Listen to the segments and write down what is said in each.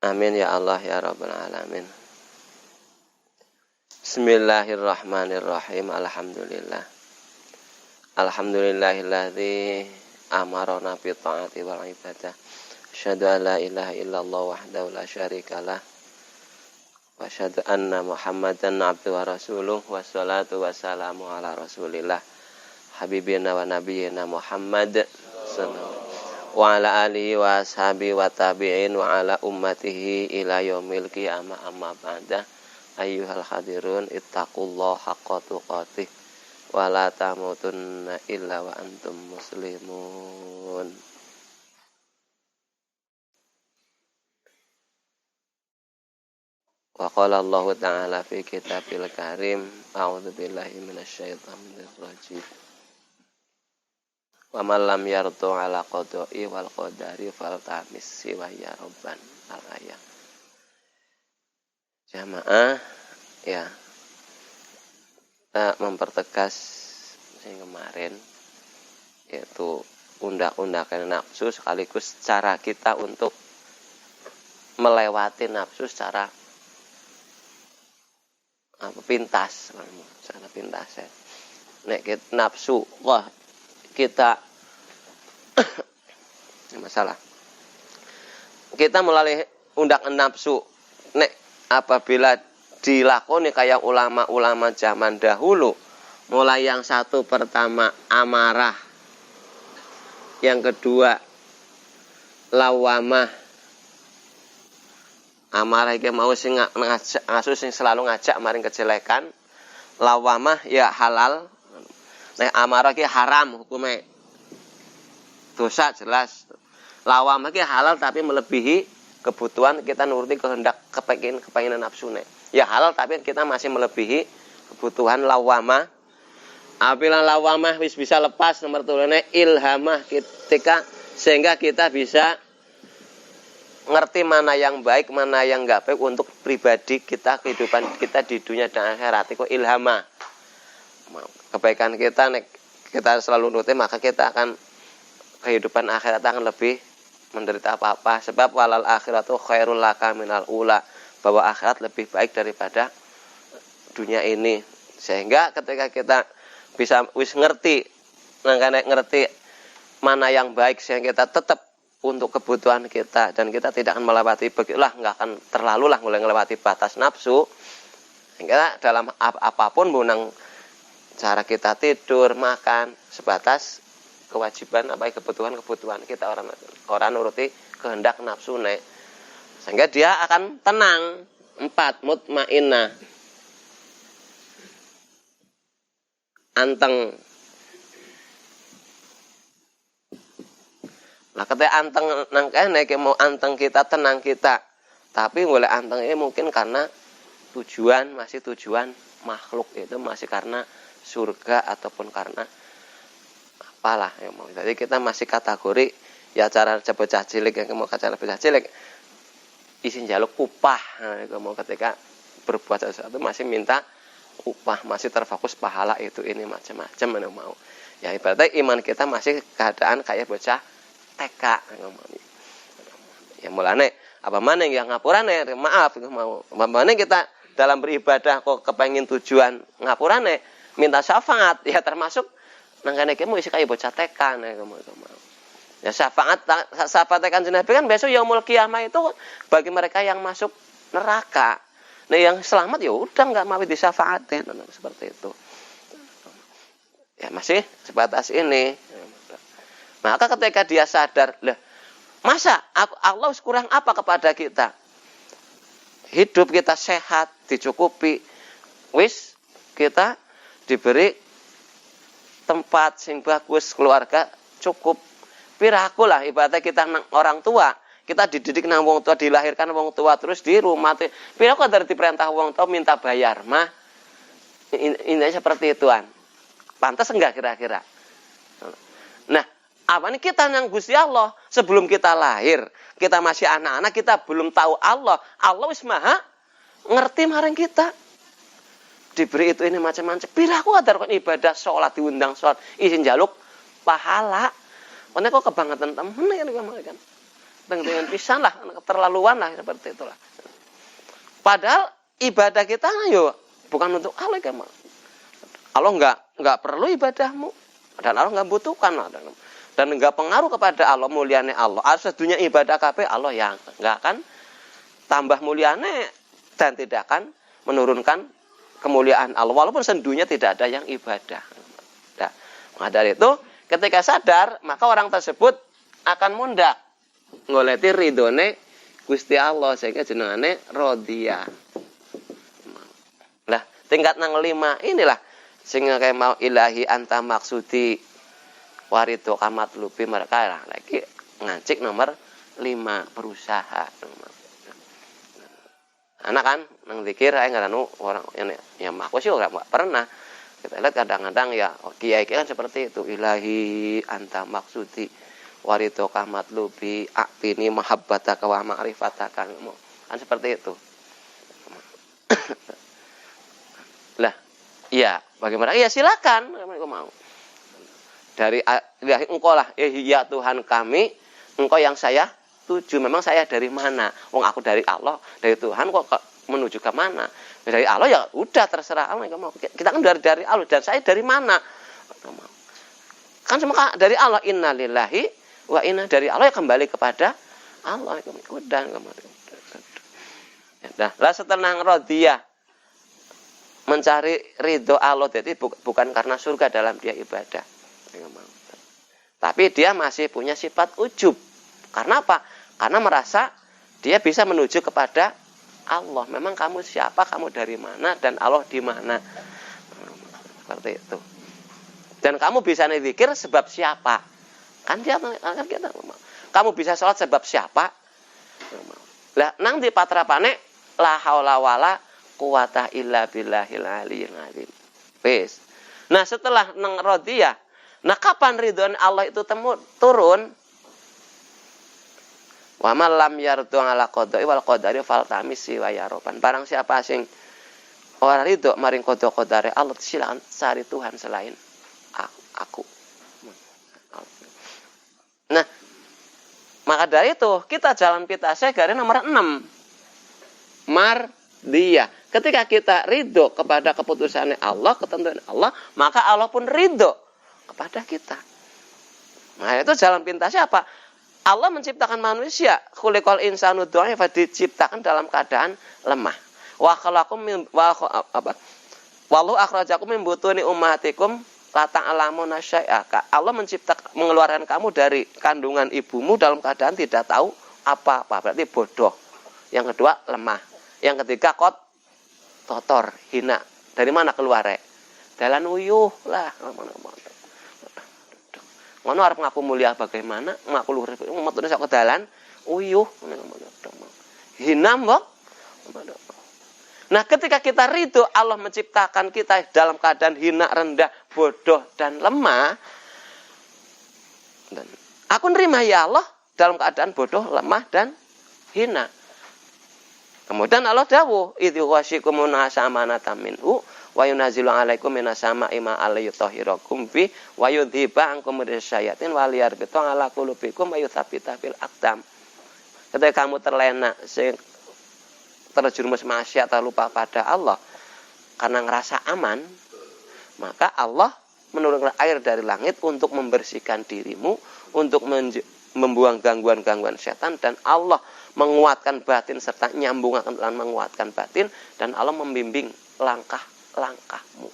Amin ya Allah ya Rabbal Alamin. Bismillahirrahmanirrahim. Alhamdulillah. Alhamdulillahilladzi amarona bi ta'ati wal ibadah. Asyhadu an la ilaha illallah wahdahu la syarikalah. Wa asyhadu anna Muhammadan abduhu wa rasuluh. Wassalatu wassalamu ala Rasulillah habibina wa nabiyyina Muhammad sallallahu wa ala alihi wa ashabihi wa tabi'in wa ala ummatihi ila yaumil qiyamah amma ba'da. Ayyuhal hadirun ittaqullaha haqqa tuqatih wa la tamutunna illa wa antum muslimun. Wa qala Allah ta'ala fi kitabil karim a'udzu billahi minasyaitonir rajim. Wa man lam yardu ala qada'i wal qadari faltamis siwa ya rabban al-ayat. Jamaah ya, kita mempertegas yang kemarin yaitu undak-undakan nafsu sekaligus cara kita untuk melewati nafsu secara pintas, secara pintas ya. Nek nafsu, wah kita masalah. Kita melalui undakan nafsu, nek apabila dilakoni kayak ulama-ulama zaman dahulu, mulai yang satu pertama amarah, yang kedua lawamah. Amarah iki mau sing ngasus sing selalu ngajak maring kejelekan. Lawamah ya halal. Nek amarah iki haram hukumnya. Dosa jelas. Lawamah iki halal tapi melebihi kebutuhan, kita nuruti kehendak kepenginan nafsune. Ya halal tapi kita masih melebihi kebutuhan. Lawamah. Apabila lawamah bisa lepas, nomor turunnya ilhamah, ketika sehingga kita bisa ngerti mana yang baik, mana yang enggak baik untuk pribadi kita, kehidupan kita di dunia dan akhirat. Itu ilhamah. Kebaikan kita nek kita selalu nuruti, maka kita akan kehidupan akhirat akan lebih menderita apa-apa. Sebab walal akhiratu khairul laka minal ula, bahwa akhirat lebih baik daripada dunia ini. Sehingga ketika kita bisa ngerti mana yang baik, sehingga kita tetap untuk kebutuhan kita dan kita tidak akan melewati begitulah, nggak akan terlalu lah mulai melewati batas nafsu. Sehingga dalam apapun bunang cara kita tidur, makan, sebatas kewajiban kebutuhan kita, orang nuruti kehendak nafsu nek, sehingga dia akan tenang. 4 mutmainnah, anteng. Nah ketika anteng nang kene mau anteng kita, tenang kita, tapi boleh anteng ini mungkin karena masih tujuan makhluk itu masih karena surga ataupun karena apalah yang mau. Jadi kita masih kategori ya cara bocah cilik yang mau cara bocah cilik isin jaluk upah. Nah, mau ketika berbuat sesuatu masih minta upah, masih terfokus pahala itu ini macam-macam yang mau. Ya ibaratnya iman kita masih keadaan kayak bocah TK. Ya mulane apa mana yang ngapurane maaf mau. Apa mana kita dalam beribadah kok kepengin tujuan ngapurane minta syafaat ya termasuk nangkane kemu isi kayak bocah TK nek mau. Ya syafaat Kanjeng Nabi kan besok yaumul qiyamah itu bagi mereka yang masuk neraka. Nah yang selamat ya udah enggak mau disafaatin seperti itu. Ya masih sebatas ini. Maka ketika dia sadar, lah masa Allah kurang apa kepada kita? Hidup kita sehat, dicukupi, wis kita diberi tempat sing bagus, keluarga cukup. Piraku lah ibaratnya kita orang tua, kita dididik nang wong tua, dilahirkan wong tua, terus di rumah piraku dari diperintah wong tua minta bayar mah. Ini seperti ituan. Pantas enggak kira-kira? Nah, apa nih kita nang Gusti Allah sebelum kita lahir, kita masih anak-anak, kita belum tahu Allah. Allah wis maha ngerti marang kita. Diberi itu ini macam-macam. Piraku ada kon ibadah sholat, diundang sholat, izin jaluk pahala. Karena kok kebangetan temen ya kan. dengan pisan lah, keterlaluan lah seperti itulah. Padahal ibadah kita yo bukan untuk Allah kan. Allah enggak perlu ibadahmu dan Allah enggak butuhkan lah. Dan enggak pengaruh kepada Allah muliane Allah. Sedunia ibadah kabeh Allah yang enggak akan tambah muliane dan tidak akan menurunkan kemuliaan Allah walaupun sendunya tidak ada yang ibadah. Nah, maka dari itu ketika sadar maka orang tersebut akan mundak ngoleti ridhone Gusti Allah sehingga jenengane radhiya. Lah, tingkat nang 5 inilah sing kayak mau ilahi anta maksudi warido kamat lubi mereka lah lagi ngancik nomor 5 berusaha. Anak kan nang zikir ae ngaranu orang ya aku sih enggak pernah. Kita lihat kadang-kadang ya kiai kan seperti itu ilahi anta maksudi warido kamat lubi akbini mahabbataka wa ma'rifataka kan seperti itu. Lah, iya, bagaimana? Ya silakan kalau mau. Dari ilahi engkau lah, ya Tuhan kami, engkau yang saya tuju. Memang saya dari mana? Wong aku dari Allah, dari Tuhan kok menuju ke mana? Dari Allah ya udah terserah Allah mau. Kita kan dari Allah dan saya dari mana? Kan semua dari Allah innalillahi wa inna dari Allah ya kembali kepada Allah. Udah kembali. Nah, lah setelah radhiyah mencari ridho Allah jadi bukan karena surga dalam dia ibadah. Tapi dia masih punya sifat ujub. Karena apa? Karena merasa dia bisa menuju kepada Allah. Memang kamu siapa? Kamu dari mana? Dan Allah di mana? Seperti itu. Dan kamu bisa zikir sebab siapa? Kan dia kan kita kamu bisa sholat sebab siapa? Lah nang di patrapane la haula wala quwata illa billahil aliyil azim. Wis. Nah, setelah nang radhiyah, nah kapan ridhon Allah itu turun? Wa man lam yardu ala qada'i wal qadari faltamisi wa yaroban. Barang siapa sing ora ridho maring qada qadare Allah silakan cari Tuhan selain aku. Nah, maka dari itu kita jalan pitase garis nomor 6. Mardiyah. Ketika kita ridho kepada keputusannya Allah, ketentuan Allah, maka Allah pun ridho kepada kita. Nah, itu jalan pintasnya apa? Allah menciptakan manusia, khuliqal insanu dha'ifa, diciptakan dalam keadaan lemah. Wa khalaqakum wallahu akhrajakum min butuni ummahatikum la ta'lamuna syai'a. Allah mengeluarkan kamu dari kandungan ibumu dalam keadaan tidak tahu apa-apa. Berarti bodoh. Yang kedua, lemah. Yang ketiga, kotor, hina. Dari mana keluar? Dalan uyuh lah. Ngono arep ngaku mulia bagaimana? Ngaku luhur metune sak dalan uyuh. Hina mbok. Nah, ketika kita ridho Allah menciptakan kita dalam keadaan hina, rendah, bodoh dan lemah. Dan aku nerima ya Allah dalam keadaan bodoh, lemah dan hina. Kemudian Allah dawuh, "Idzu wasyikum nasamanata minhu wa yunazzilu 'alaikum minas sama'i ma'an liyutahhirakum bi wa yudhiba ankum ridsayatin wa liyarbita 'ala qulubikum wa yutsabbita fil aqdam." Ketika kamu terlena terjerumus maksiat atau lupa pada Allah karena ngerasa aman, maka Allah menurunkan air dari langit untuk membersihkan dirimu, untuk membuang gangguan-gangguan setan, dan Allah menguatkan batin serta nyambungkan dan menguatkan batin, dan Allah membimbing langkah-langkahmu.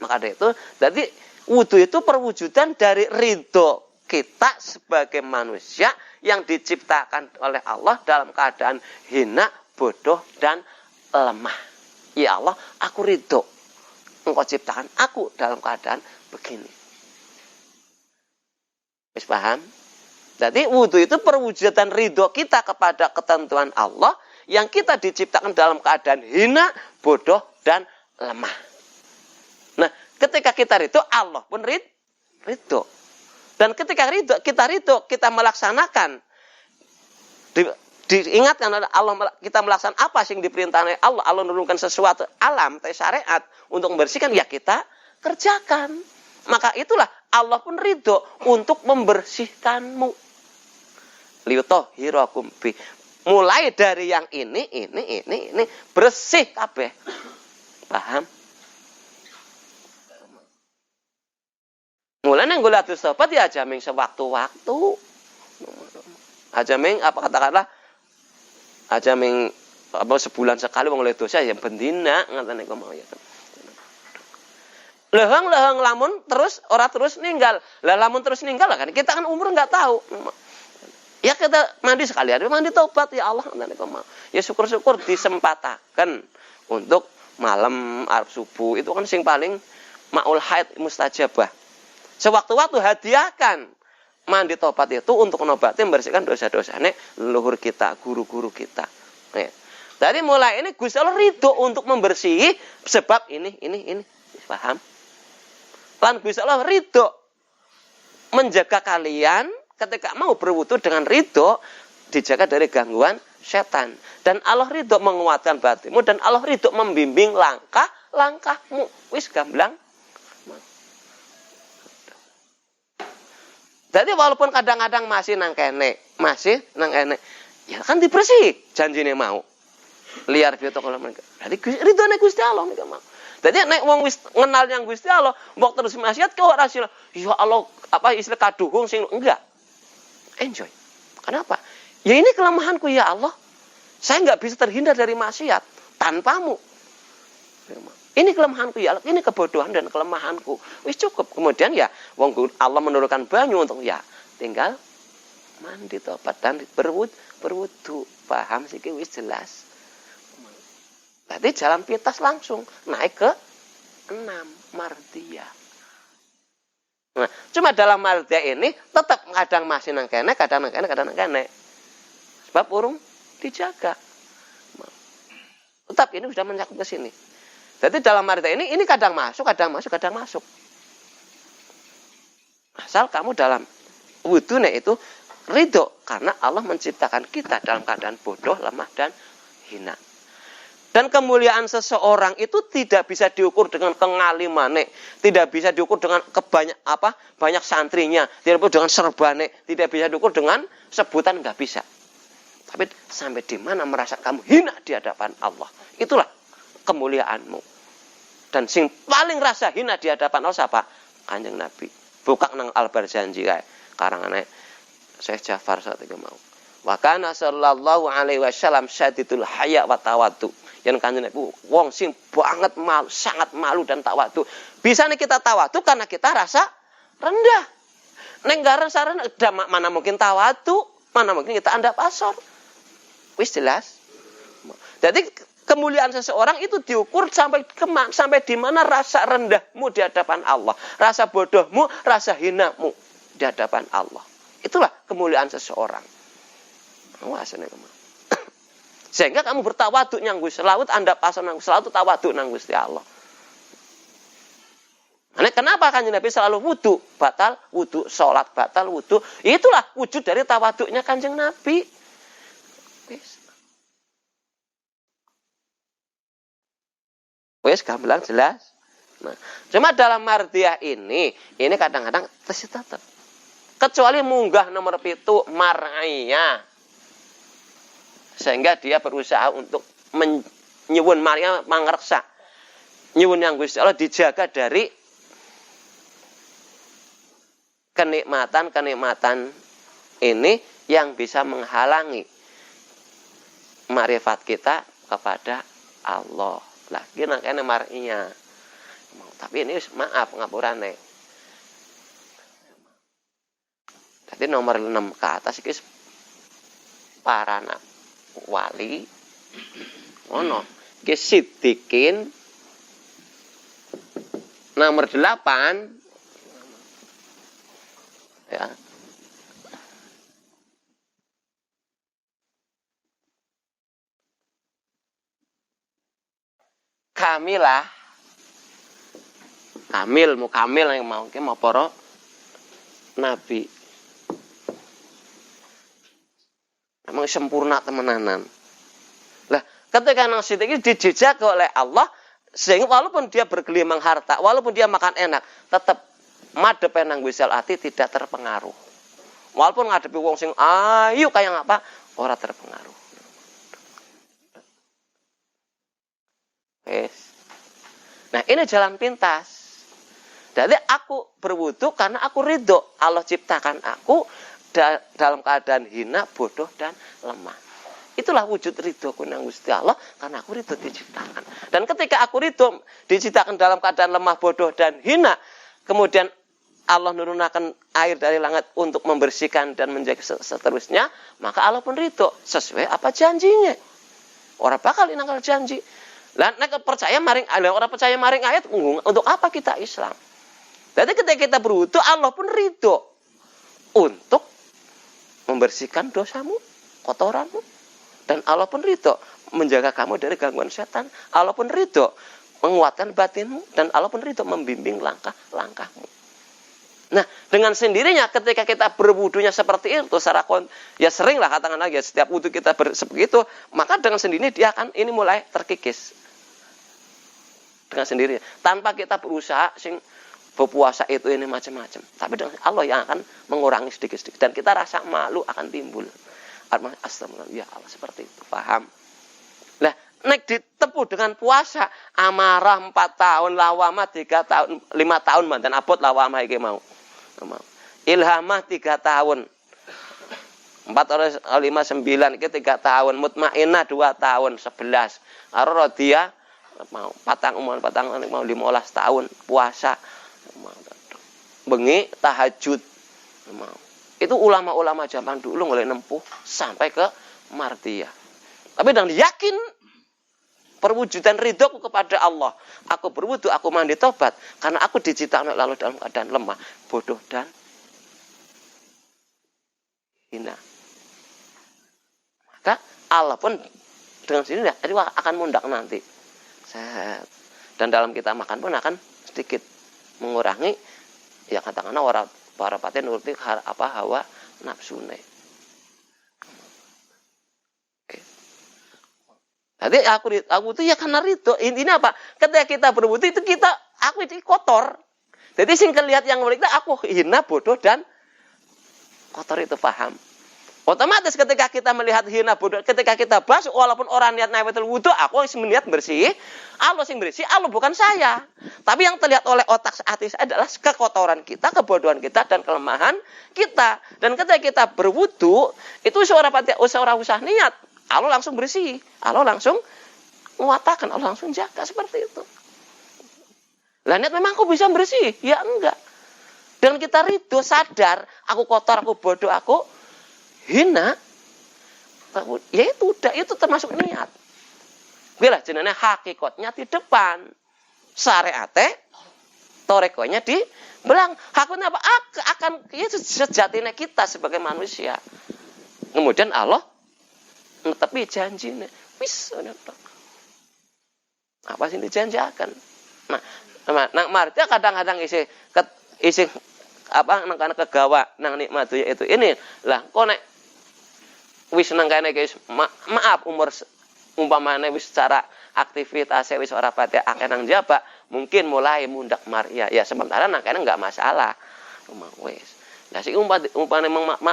Maka dari itu, jadi wudu itu perwujudan dari ridho kita sebagai manusia yang diciptakan oleh Allah dalam keadaan hina, bodoh dan lemah. Ya Allah, aku ridho. Engkau ciptakan aku dalam keadaan begini. Wis paham? Jadi wudu itu perwujudan ridho kita kepada ketentuan Allah yang kita diciptakan dalam keadaan hina, bodoh dan lemah. Nah, ketika kita ridho, Allah pun ridho. Dan ketika kita ridho, kita melaksanakan diingatkan oleh Allah, kita melaksanakan apa sih yang diperintahkan oleh Allah. Allah menurunkan sesuatu alam, syariat untuk membersihkan, ya kita kerjakan. Maka itulah Allah pun ridho untuk membersihkanmu. liyutahhirakum bi. Mulai dari yang ini bersih kabeh. Paham? Mulai nang golek tobat ya aja ming sewaktu-waktu. Aja ming apa katakanlah aja ming apa sebulan sekali wong oleh dosa ya bendina ngene kok mau ya. Leheng lamun terus ora terus ninggal. Lah lamun terus ninggal kan kita kan umur enggak tahu. Ya kita mandi sekalian, mandi tobat ya Allah ngene kok mau. Ya syukur-syukur disempataken untuk malam arep subuh itu kan sing paling maul haid mustajabah. Sewaktu-waktu hadiahkan mandi tobat itu untuk nobati membersihkan dosa-dosane leluhur kita, guru-guru kita. Ya. Jadi mulai ini Gusti Allah ridho untuk membersihi sebab ini. Paham? Lan Gusti Allah ridho menjaga kalian ketika mau berwudu dengan ridho dijaga dari gangguan setan. Dan Allah ridho menguatkan batinmu dan Allah ridho membimbing langkahmu. Wis gamblang. Jadi walaupun kadang-kadang masih nang kene, ya kan dibersih janjine mau. Liar biyo kalau mereka. Jadi ridhone Gusti Allah nek mau. Jadi nek wong wis ngenal yang Gusti Allah, mbok terus maksiat kok ora sira. Ya Allah, apa istilah kaduhung sing enggak. Enjoy. Kenapa? Ya ini kelemahanku ya Allah. Saya enggak bisa terhindar dari maksiat tanpamu. Ini kelemahanku ya Allah, ini kebodohan dan kelemahanku. Wis cukup. Kemudian ya wong Allah menurunkan banyu untuk ya tinggal mandi tobat dan berwudu. Paham sih wis jelas. Berarti jalan pintas langsung naik ke 6 mardiyah. Nah, cuma dalam mardiyah ini tetap kadang masih nang kene, kadang nang kene. Sebab urung dijaga. Tetap ini sudah mencakup ke sini. Jadi dalam mardiyah ini kadang masuk. Asal kamu dalam wudhunya itu ridho karena Allah menciptakan kita dalam keadaan bodoh, lemah dan hina. Dan kemuliaan seseorang itu tidak bisa diukur dengan kengalimane, tidak bisa diukur dengan banyak santrinya, tidak bisa dengan serbane, tidak bisa diukur dengan sebutan, nggak bisa. Tapi sampai di mana merasa kamu hina di hadapan Allah, itulah kemuliaanmu. Dan sing paling rasa hina di hadapan Allah siapa? Kanjeng Nabi. Buka nang Al-Barzanji kae karangane Syekh Ja'far saat itu mau. Wa kana sallallahu alaihi wasallam syadidul haya wa tawaddu. Yang kanjeng Nabi wong sing banget malu, sangat malu dan tawadhu. Bisa nih kita tawadhu karena kita rasa rendah. Neng gak rasa rendah, mana mungkin tawadhu, mana mungkin kita andap asor. Wis jelas. Jadi kemuliaan seseorang itu diukur sampai di mana rasa rendahmu di hadapan Allah, rasa bodohmu, rasa hinamu di hadapan Allah. Itulah kemuliaan seseorang. Awas nek sehingga kamu bertawaduk nang Gusti Allah, anda pasang nang selalu tawaduk nang Gusti Allah. Nah, kenapa Kanjeng Nabi selalu wudu? Batal wudu, salat batal wudu. Itulah wujud dari tawaduknya Kanjeng Nabi. Wes gamblang jelas. Nah, cuma dalam mardiyah ini kadang-kadang tetap. Kecuali munggah nomor 7 mar'iyah. Sehingga dia berusaha untuk nyuwun Maria mangreksa. Nyuwun yang Gusti Allah dijaga dari kenikmatan ini yang bisa menghalangi marifat kita kepada Allah. Lah, iki nang kene mar'inya. Tapi ini maaf ngapurane. Jadi nomor 6 ke atas iki para wali ono ki sidikin nomor 8 ya kamilah kamil yang mau para nabi. Memang sempurna temenanan. Lah, ketika nang sidik ini dijaga oleh Allah, sehingga walaupun dia bergelimang harta, walaupun dia makan enak, tetap madhep nang Gusti Allah tidak terpengaruh. Walaupun ngadepi wong sing ayu kayak apa, ora terpengaruh. Yes. Nah, ini jalan pintas. Jadi aku berwudu karena aku ridho. Allah ciptakan aku dalam keadaan hina, bodoh, dan lemah. Itulah wujud ridhoku nang Gusti Allah, karena aku ridho diciptakan. Dan ketika aku ridho diciptakan dalam keadaan lemah, bodoh, dan hina, kemudian Allah nurunkan air dari langit untuk membersihkan dan menjaga seterusnya, maka Allah pun ridho sesuai apa janjinya. Orang bakal inangkal janji. Lah nek percaya maring orang percaya maring ayat, untuk apa kita Islam? Jadi ketika kita berwudu, Allah pun ridho untuk membersihkan dosamu, kotoranmu. Dan Allah pun ridho menjaga kamu dari gangguan setan. Allah pun ridho menguatkan batinmu. Dan Allah pun ridho membimbing langkah-langkahmu. Nah, dengan sendirinya ketika kita berwudunya seperti itu, ya sering lah katakan lagi, setiap wudu kita seperti itu, maka dengan sendirinya dia akan ini mulai terkikis. Dengan sendirinya. Tanpa kita berusaha berpuasa itu ini macam-macam. Tapi dengan Allah yang akan mengurangi sedikit-sedikit. Dan kita rasa malu akan timbul. Astagfirullah, ya Allah, seperti itu. Paham? Nah, nek ditepu dengan puasa, amarah 4 tahun, lawamah 3 tahun, 5 tahun, mantan abot lawamah iki mau. Ilhamah 3 tahun. 4 orang 5 9 iki 3 tahun, mutmainnah 2 tahun, 11. Ar-radiyah mau patang 15 tahun puasa. Bengi tahajud. Itu ulama-ulama zaman dulu mulai nempuh sampai ke martiyah. Tapi dengan yakin perwujudan ridhoku kepada Allah. Aku berwudu, aku mandi tobat. Karena aku diciptakan lalu dalam keadaan lemah, bodoh, dan hina. Maka Allah pun dengan sini akan mundak nanti. Dan dalam kita makan pun akan sedikit mengurangi, ya katakanlah orang para paten nuruti hawa nafsune. Jadi aku itu ya karena ridho. Intinya apa? Ketika kita berwudu itu aku itu kotor. Jadi sing kelihat yang mulia aku hina, bodoh, dan kotor itu paham. Otomatis ketika kita melihat hina, bodoh, ketika kita basuh, walaupun orang niat nawatul wudu, aku melihat bersih. Allah sing bersih, Allah bukan saya. Tapi yang terlihat oleh otak hati adalah kekotoran kita, kebodohan kita, dan kelemahan kita. Dan ketika kita berwudu, itu seorang usah niat. Allah langsung bersih. Allah langsung menguatakan, Allah langsung jaga seperti itu. Lah niat memang aku bisa bersih? Ya enggak. Dan kita ridho, sadar, aku kotor, aku bodoh, aku hina, ya itu termasuk niat. Bila jenenge hakikatnya di depan, syariate, torekonya di belakang. Hakikatnya apa? Akan itu sejatinya kita sebagai manusia. Kemudian Allah tapi janjinya, wis apa sih dijanjakan? Nah, martia kadang-kadang isi apa nang kegawa nang nikmat itu ini lah kok nek wis nang kene guys maaf umur umpamane wis secara aktivitas wis ora pati akeh nang jaba mungkin mulai mundak Maria ya sementara nang kene enggak masalah wis lah sing umpane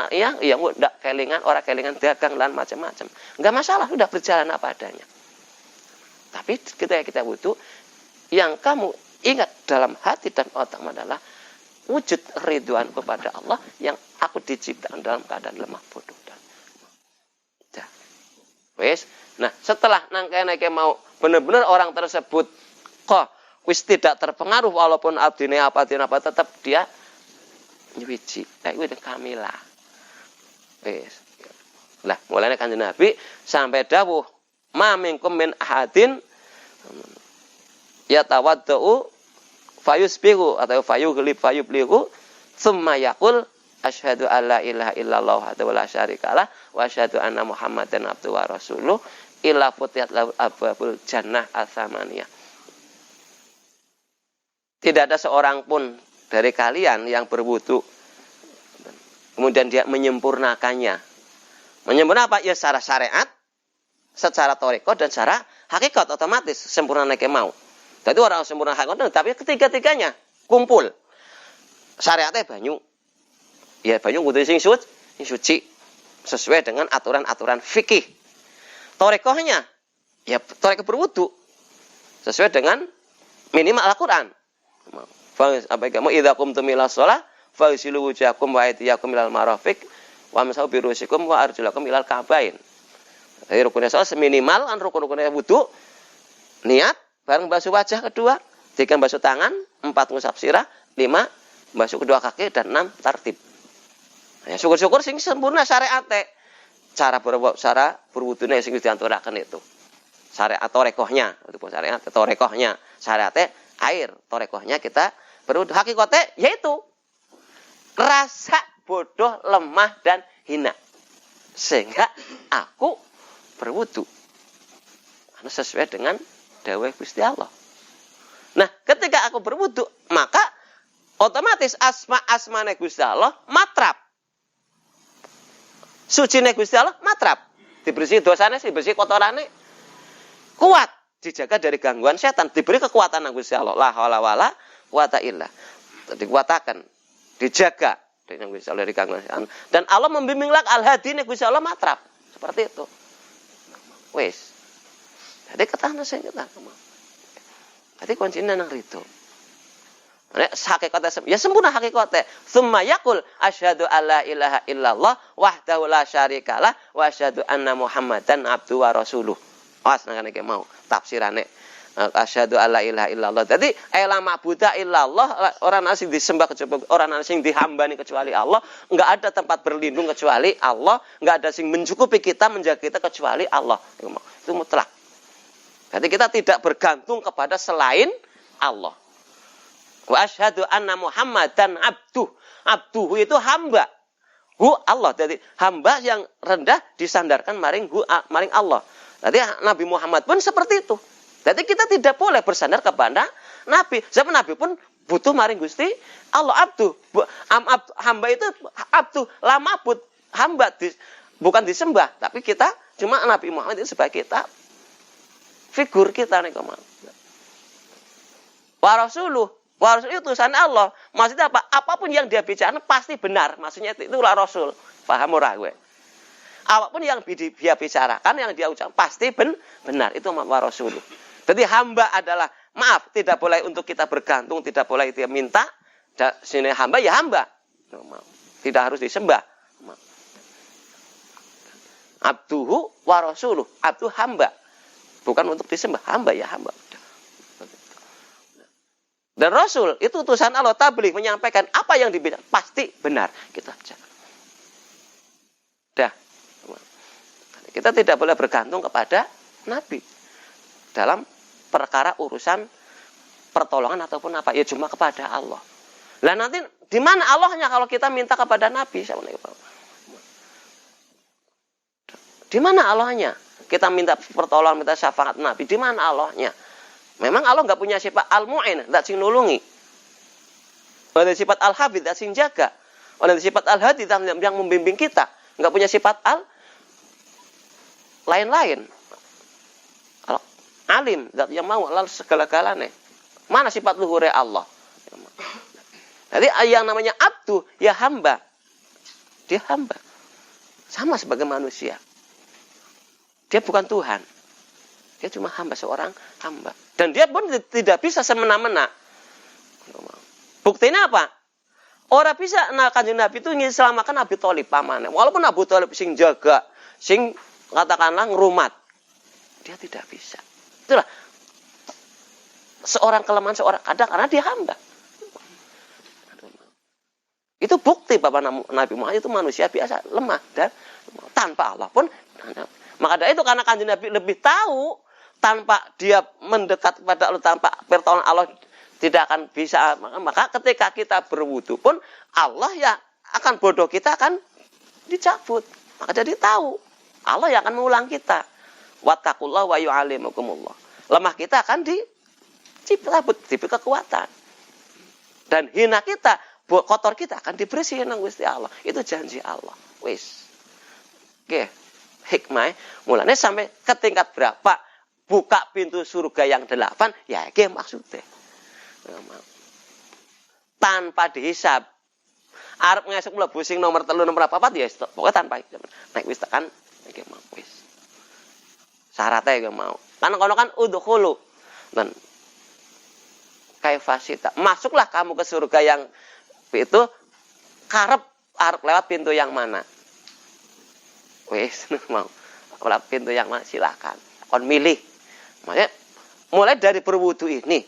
ya ndak kelingan ora kelingan dagang lan macam-macam enggak masalah sudah berjalan apa adanya. Tapi ketika kita butuh yang kamu ingat dalam hati dan otak adalah wujud ridwan kepada Allah yang aku diciptakan dalam keadaan lemah bodoh dan wis. Nah, setelah nangke mau benar-benar orang tersebut kok wis tidak terpengaruh walaupun abdine apa tetap dia nyuci. Itu kamilah. Wis. Lah, mulane Kanjeng Nabi sampai dawuh ma minkum min ahadin yatawaddau fayusbihu atau fayublihu tsumma yaqul asyhadu alla ilaha illallah wa la syarikalah wa asyhadu anna muhammadan abduhu wa rasuluh illa futiyat lahu abwabul jannah atsamaniyah. Tidak ada seorang pun dari kalian yang berwudu kemudian dia menyempurnakannya. Menyempurnakan apa? Ya secara syariat, secara thariqah dan secara hakikat otomatis sempurna nek mau. Jadi orang sempurna hakikat tapi ketiga-tiganya kumpul. Syariatnya banyu, Ya banyu kudu sing suci sesuai dengan aturan-aturan fikih. Torekohnya ya torekoh berwudu sesuai dengan minimal Al-Qur'an. Apa kamu idza qumtum ila shalah fagsilu wujuhakum wa aydiyakum ilal marafiq wamsahu bi ru'usikum wa arjulakum ilal ka'bain. Jadi rukunnya salat seminimal kan rukun-rukunnya wudu, niat, bareng basuh wajah kedua, 3 basuh tangan, 4 ngusap sirah, 5 basuh kedua kaki dan 6 tartib. Ya syukur-syukur sing sempurna syariate. Cara berwudune sing diaturaken itu. Syariat torekohnya, itu syariat torekohnya. Syariate air, torekohnya kita berwudu. Hakikate yaitu rasa bodoh, lemah dan hina. Sehingga aku berwudu. Karena sesuai dengan dawuh Gusti Allah. Nah, ketika aku berwudu, maka otomatis asma-asmane Gusti Allah matrap. Sucine Gusti Allah matrap. Dibersih dosane, dibersih kotorane. Kuat, dijaga dari gangguan setan, diberi kekuatan nang Gusti Allah. La haula wala quwata illa. Dikuatakan, dijaga dari gangguan setan. Dan Allah membimbing lak al-hadi Gusti Allah matrap. Seperti itu. Wis. Jadi ketahna sing kita. Jadi kuncinya nang ritu. Nek hakikate ya sempurna hakikate. Tsumma yaqul asyhadu alla ilaha illallah wahdahu la syarikalah wa asyhadu anna Muhammadan abduhu wa rasuluh. Awas nang kene mau tafsirane. Asyhadu alla ilaha illallah. Jadi la ma'budu illallah, orang asing disembah kecuali orang asing dihambani kecuali Allah, enggak ada tempat berlindung kecuali Allah, enggak ada sing mencukupi kita, menjaga kita kecuali Allah. Itu mutlak. Jadi kita tidak bergantung kepada selain Allah. Wa asyhadu anna Muhammadan abduh. Abduhu itu hamba. Hu Allah. Jadi hamba yang rendah disandarkan maring Allah. Jadi Nabi Muhammad pun seperti itu. Jadi kita tidak boleh bersandar kepada Nabi. Sebab Nabi pun butuh maring Gusti Allah. Abduh. Hamba itu abduh. Lamabud. Hamba. Bukan disembah. Tapi kita, cuma Nabi Muhammad itu sebagai kita. Figur kita. Wa rasuluh. Wa rasul itu utusan Allah. Maksudnya apa? Apapun yang dia bicarakan pasti benar. Maksudnya itulah Rasul. Paham ora gue? Apapun yang dia bicarakan, yang dia ucapkan pasti benar. Itu wa rasuluh. Jadi hamba adalah, maaf, tidak boleh untuk kita bergantung, tidak boleh dia minta. Sini hamba ya hamba. Tidak harus disembah. Abduhu wa rasuluh. Abdu hamba. Bukan untuk disembah. Hamba ya hamba. Dan Rasul itu utusan Allah, tabligh, menyampaikan apa yang dibicarakan pasti benar. Kita jangan. Dah. Kita tidak boleh bergantung kepada Nabi dalam perkara urusan pertolongan ataupun apa, ya cuma kepada Allah. Lah nanti di mana Allahnya kalau kita minta kepada Nabi? Di mana Allahnya? Kita minta pertolongan, minta syafaat Nabi. Di mana Allahnya? Memang Allah nggak punya sifat al-mu'in, tak sing nulungi. Ada sifat al-hafidz, tak sing jaga. Ada sifat al-hadi, yang membimbing kita. Nggak punya sifat lain-lain. Kalau alim, zat yang mau lalu segala-galanya. Mana sifat luhurnya Allah? Jadi yang namanya abdu, ya hamba. Dia hamba. Sama sebagai manusia. Dia bukan Tuhan. Dia cuma hamba, seorang hamba. Dan dia pun tidak bisa semena-mena. Buktinya apa? Orang bisa, Kanjeng Nabi itu ingin selamatkan Abi Thalib pamannya. Walaupun Abu Thalib sing jaga, sing katakanlah ngerumat. Dia tidak bisa. Itulah seorang kelemahan seorang kadang karena dia hamba. Itu bukti bahwa Nabi Muhammad itu manusia biasa, lemah dan tanpa Allah pun. Maka dari itu karena Kanjeng Nabi lebih tahu, tanpa dia mendekat kepada Allah, tanpa pertolongan Allah tidak akan bisa. Maka ketika kita berwudu pun Allah ya akan bodoh kita akan dicabut. Maka jadi tahu Allah yang akan mengulang kita. Wattaqullah wa yu'allimukumullah. Lemah kita akan dicabut, diberi kekuatan. Dan hina kita, kotor kita akan dibersihin nang Gusti Allah. Itu janji Allah. Wis. Oke. Hikmah. Mulanya sampai ke tingkat berapa? Buka pintu surga yang 8, ya iki maksudnya. Tanpa dihisab. arep ngesuk mlebu sing nomor 3 nomor 4 ya pokoke tanpa ijaban. Nek wis tekan iki mau wis. Syaratnya mau. Kan kono kan udkhulu. Dan kaifasita. Masuklah kamu ke surga yang itu arep lewat pintu yang mana? Wis mau. Lewat pintu yang mana silakan. Kon milih. Makanya mulai dari berwudu ini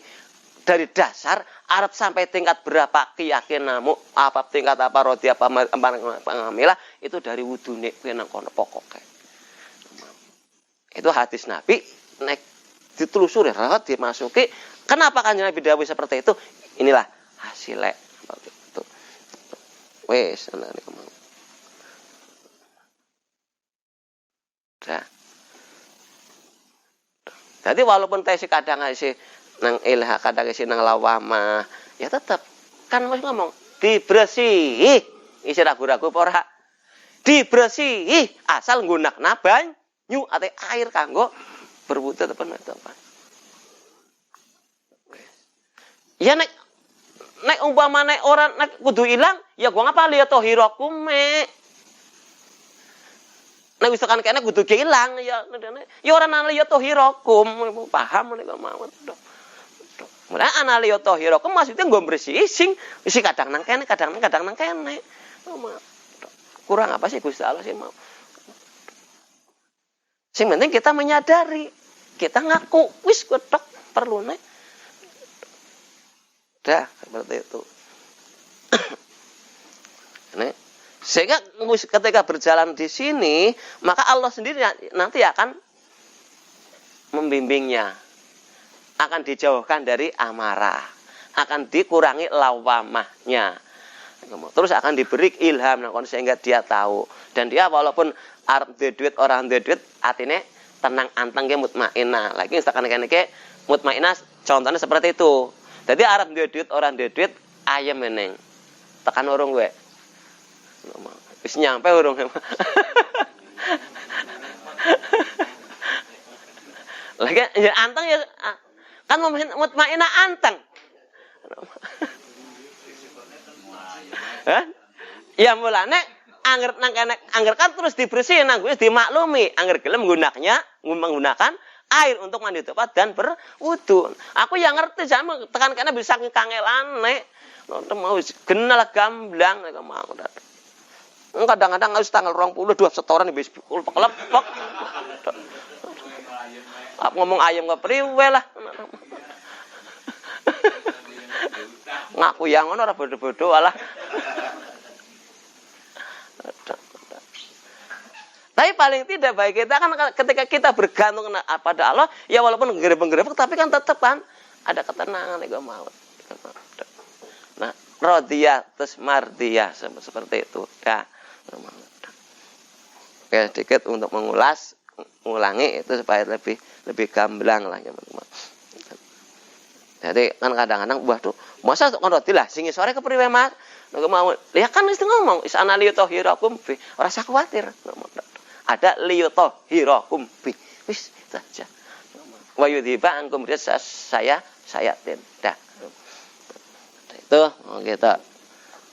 dari dasar Arab sampai tingkat berapa keyakinanmu apa tingkat apa rodi apa pengamilah itu dari wudune kuwi nang kono pokoke. Itu hadis Nabi nek ditelusuri rawat dimasuki kenapa Kanjeng Nabi dawuh seperti itu inilah hasilnya itu. Wes ana niku mau. Nah. Jadi walaupun tesi kadang isi nang ilha kadang isi nang lawama, ya tetap kan Mas ngomong dibersihi, isi ragu-ragu apa ora? Dibersihi asal nggunakna banyu ate air kanggo berwudu apa apa. Ya nek umpama nek ora nek kudu ilang, ya gua ngapa liya tohirakum me. Nek wis tekan kene kudu ilang ya ora ana liya tohirakum paham nek mawon. Mulai ana liya tohirakum maksudnya nggo bersih sing kadang nang kene kadang nang kene. Kurang apa sih Gusti Allah sih mau. Sing penting kita menyadari, kita ngaku wis ketok perlune. Dah seperti itu. Nih sehingga ketika berjalan di sini, maka Allah sendiri nanti akan membimbingnya. Akan dijauhkan dari amarah. Akan dikurangi lawamahnya. Terus akan diberi ilham sehingga dia tahu. Dan dia walaupun arep duit orang duit atine tenang anteng ge mutmainah. Lagi misalkan kene mutmainah contohnya seperti itu. Jadi arep duit orang duit ayam meneng. Tekan urung gue. Wis nyampe urung. Lagi ya anteng ya kan mutmainah anteng. Hah? Ya mulane angger kan terus dibersihin nang wis dimaklumi, angger gelem menggunakan air untuk mandi tobat dan berwudu. Aku yang ngerti sama tekan kene bisa kangelane. Mau genal gamblang nek mau. Kadang-kadang harus tanggal 20 2 setoran wis kelepek. Apa ngomong ayam ke priwe lah. Ngaku yang ngono ora bodoh-bodoh alah. Tapi paling tidak baik kita kan ketika kita bergantung pada Allah, ya walaupun gerebek-gerebek tapi kan tetap kan ada ketenangan yang mau. Nah, radiyah terus mardiyah seperti itu. Dah. Oke, sedikit untuk mengulangi itu supaya lebih gamblang lah teman-teman. Jadi kan kadang-kadang waduh, masa kon radiyah sing sore kepriwe Mas? Nek mau, ya kan wis ngomong, is ana liyutahhirakum fi. Ora usah kuwatir. Ada liyutahhirakum fi. Wis saja. Wa yudhiba ankum saya tidak. Itu kita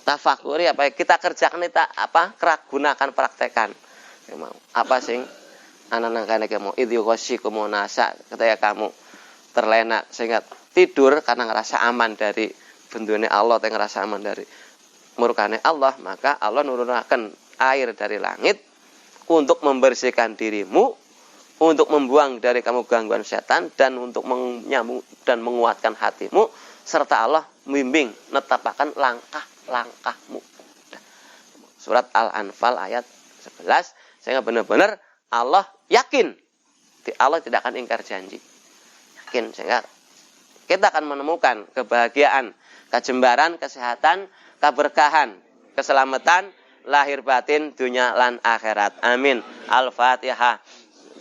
tafakuri apa kita kerjakan kita apa gunakan praktekan. Memang apa sing anak-anak kene mau idyuqasikum nasa ketika kamu terlena sehingga tidur karena ngerasa aman dari bentuknya Allah atau ngerasa aman dari murkane Allah, maka Allah nurunkan air dari langit untuk membersihkan dirimu, untuk membuang dari kamu gangguan setan dan untuk menyambung dan menguatkan hatimu, serta Allah membimbing netapkan langkah-langkahmu. Surat Al-Anfal ayat 11, sehingga benar-benar Allah yakin Allah tidak akan ingkar janji. Yakin sehingga kita akan menemukan kebahagiaan, kejembaran, kesehatan, keberkahan, keselamatan, lahir batin, dunia lan akhirat. Amin. Al-Fatihah.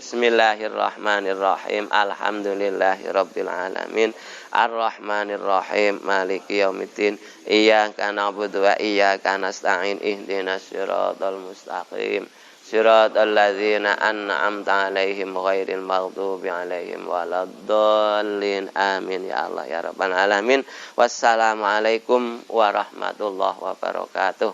Bismillahirrahmanirrahim. Alhamdulillahirabbil alamin. Ar-Rahmanirrahim. Maliki yaumiddin. Iyyaka na'budu wa iyyaka nasta'in. Ihdinas siratal mustaqim. Siratal ladzina an'amta 'alaihim ghairil maghdubi 'alaihim waladdallin. Amin ya Allah ya rabbal alamin. Wassalamualaikum warahmatullahi wabarakatuh.